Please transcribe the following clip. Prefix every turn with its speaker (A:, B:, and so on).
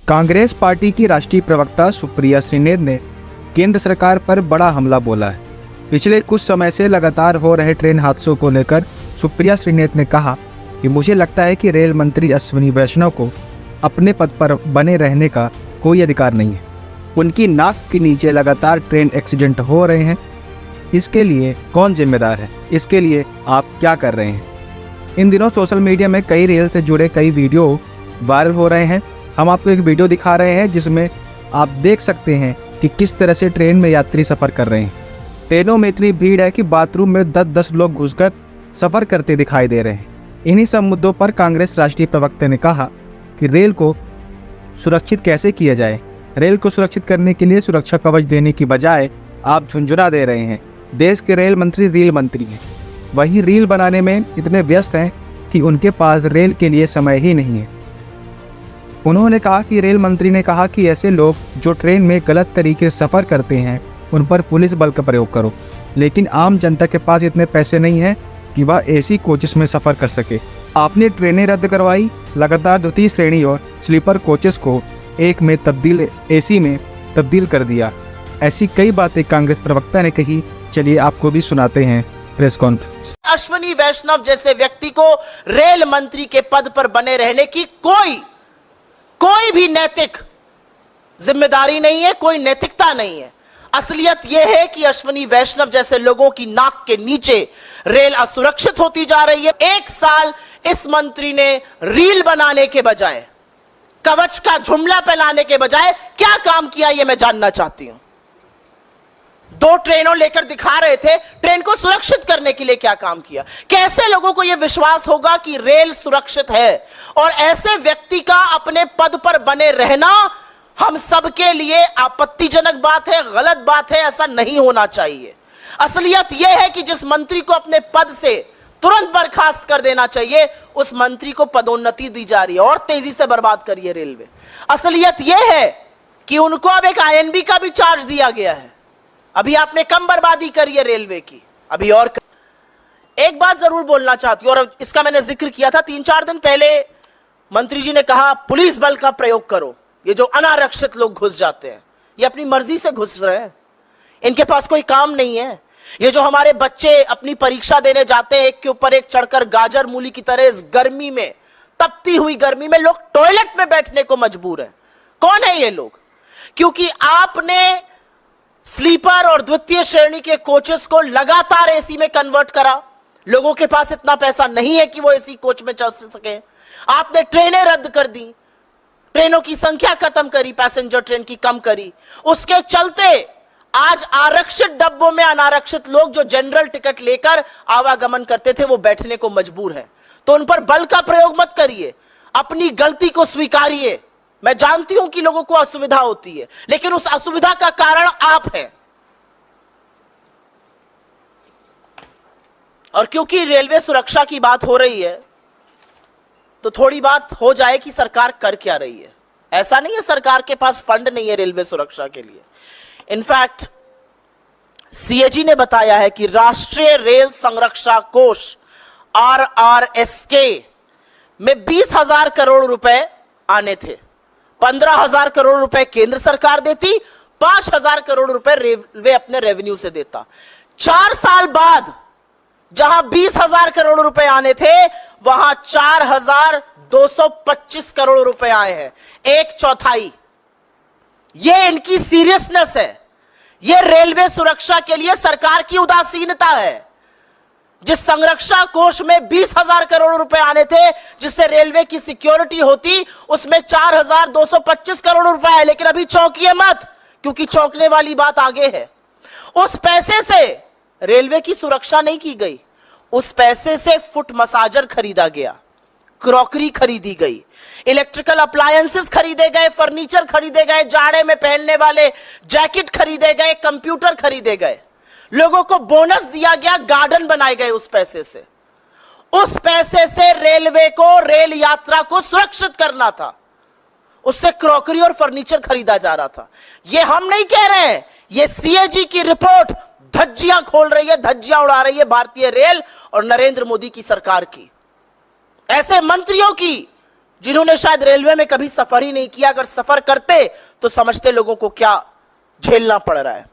A: Congress party की राष्ट्रीय प्रवक्ता सुप्रिया श्रीनेत ने केंद्र सरकार पर बड़ा हमला बोला है। पिछले कुछ समय से लगातार हो रहे ट्रेन हादसों को लेकर सुप्रिया श्रीनेत ने कहा कि मुझे लगता है कि रेल मंत्री अश्विनी वैष्णव को अपने पद पर बने रहने का कोई अधिकार नहीं है। उनकी नाक के नीचे लगातार ट्रेन एक्सीडेंट हो रहे हैं, इसके लिए कौन जिम्मेदार है? इसके लिए आप क्या कर रहे हैं? इन दिनों सोशल मीडिया में कई रेल से जुड़े कई वीडियो वायरल हो रहे हैं। हम आपको एक वीडियो दिखा रहे हैं जिसमें आप देख सकते हैं कि किस तरह से ट्रेन में यात्री सफ़र कर रहे हैं। ट्रेनों में इतनी भीड़ है कि बाथरूम में 10-10 लोग घुसकर सफ़र करते दिखाई दे रहे हैं। इन्हीं सब मुद्दों पर कांग्रेस राष्ट्रीय प्रवक्ता ने कहा कि रेल को सुरक्षित कैसे किया जाए। रेल को सुरक्षित करने के लिए सुरक्षा कवच देने की बजाय आप झुंझुना दे रहे हैं। देश के रेल मंत्री रील मंत्री हैं, वही रील बनाने में इतने व्यस्त हैं कि उनके पास रेल के लिए समय ही नहीं है। उन्होंने कहा कि रेल मंत्री ने कहा कि ऐसे लोग जो ट्रेन में गलत तरीके से सफ़र करते हैं उन पर पुलिस बल का प्रयोग करो, लेकिन आम जनता के पास इतने पैसे नहीं हैं कि वह एसी कोचेस में सफ़र कर सके। आपने ट्रेनें रद्द करवाई, लगातार द्वितीय श्रेणी और स्लीपर कोचेस को एक में तब्दील एसी में तब्दील कर दिया। ऐसी कई बातें कांग्रेस प्रवक्ता ने कही। चलिए आपको भी सुनाते हैं प्रेस कॉन्फ्रेंस।
B: अश्विनी वैष्णव जैसे व्यक्ति को रेल मंत्री के पद पर बने रहने की कोई भी नैतिक जिम्मेदारी नहीं है, कोई नैतिकता नहीं है। असलियत यह है कि अश्विनी वैष्णव जैसे लोगों की नाक के नीचे रेल असुरक्षित होती जा रही है। एक साल इस मंत्री ने रील बनाने के बजाय, कवच का जुमला पहनाने के बजाय क्या काम किया, यह मैं जानना चाहती हूं। 2 ट्रेनों लेकर दिखा रहे थे, ट्रेन को सुरक्षित करने के लिए क्या काम किया? कैसे लोगों को यह विश्वास होगा कि रेल सुरक्षित है? और ऐसे व्यक्ति का अपने पद पर बने रहना हम सबके लिए आपत्तिजनक बात है, गलत बात है, ऐसा नहीं होना चाहिए। असलियत यह है कि जिस मंत्री को अपने पद से तुरंत बर्खास्त कर देना चाहिए, उस मंत्री को पदोन्नति दी जा रही है और तेजी से बर्बाद करी है रेलवे। असलियत यह है कि उनको अब एक आईएनबी का भी चार्ज दिया गया है। अभी आपने कम बर्बादी करी है रेलवे की, अभी और एक बात जरूर बोलना चाहती हूं और इसका मैंने जिक्र किया था 3-4 दिन पहले। मंत्री जी ने कहा पुलिस बल का प्रयोग करो। ये जो अनारक्षित लोग घुस जाते हैं, ये अपनी मर्जी से घुस रहे हैं, इनके पास कोई काम नहीं है। ये जो हमारे बच्चे अपनी परीक्षा देने जाते हैं, एक के ऊपर एक चढ़कर गाजर मूली की तरह इस गर्मी में, तपती हुई गर्मी में लोग टॉयलेट में बैठने को मजबूर हैं। कौन है ये लोग? क्योंकि आपने स्लीपर और द्वितीय श्रेणी के कोचेस को लगातार एसी में कन्वर्ट करा। लोगों के पास इतना पैसा नहीं है कि वो एसी कोच में चल सके। आपने ट्रेनें रद्द कर दी, ट्रेनों की संख्या खत्म करी, पैसेंजर ट्रेन की कम करी। उसके चलते आज आरक्षित डब्बों में अनारक्षित लोग जो जनरल टिकट लेकर आवागमन करते थे वो बैठने को मजबूर है। तो उन पर बल का प्रयोग मत करिए, अपनी गलती को स्वीकारिए। मैं जानती हूं कि लोगों को असुविधा होती है, लेकिन उस असुविधा का कारण आप हैं। और क्योंकि रेलवे सुरक्षा की बात हो रही है, तो थोड़ी बात हो जाए कि सरकार कर क्या रही है। ऐसा नहीं है सरकार के पास फंड नहीं है रेलवे सुरक्षा के लिए। इनफैक्ट सीएजी ने बताया है कि राष्ट्रीय रेल संरक्षा कोष RRSK में 20,000 करोड़ रुपए आने थे। 15,000 करोड़ रुपए केंद्र सरकार देती, 5,000 करोड़ रुपए रेलवे अपने रेवेन्यू से देता। 4 साल बाद जहां 20,000 करोड़ रुपए आने थे, वहां 4,225 करोड़ रुपए आए हैं, 1/4। यह इनकी सीरियसनेस है। यह रेलवे सुरक्षा के लिए सरकार की उदासीनता है। जिस संरक्षा कोष में 20,000 करोड़ रुपए आने थे, जिससे रेलवे की सिक्योरिटी होती, उसमें 4,225 करोड़ रुपए है। लेकिन अभी चौंकिए मत, क्योंकि चौंकने वाली बात आगे है। उस पैसे से रेलवे की सुरक्षा नहीं की गई, उस पैसे से फुट मसाजर खरीदा गया, क्रॉकरी खरीदी गई, इलेक्ट्रिकल अप्लायंसेस खरीदे गए, फर्नीचर खरीदे गए, जाड़े में पहनने वाले जैकेट खरीदे गए, कंप्यूटर खरीदे गए, लोगों को बोनस दिया गया, गार्डन बनाए गए उस पैसे से। उस पैसे से रेलवे को, रेल यात्रा को सुरक्षित करना था, उससे क्रॉकरी और फर्नीचर खरीदा जा रहा था। यह हम नहीं कह रहे हैं, यह सीएजी की रिपोर्ट धज्जियां खोल रही है, धज्जियां उड़ा रही है भारतीय रेल और नरेंद्र मोदी की सरकार की। ऐसे मंत्रियों की जिन्होंने शायद रेलवे में कभी सफर ही नहीं किया, अगर सफर करते तो समझते लोगों को क्या झेलना पड़ रहा है।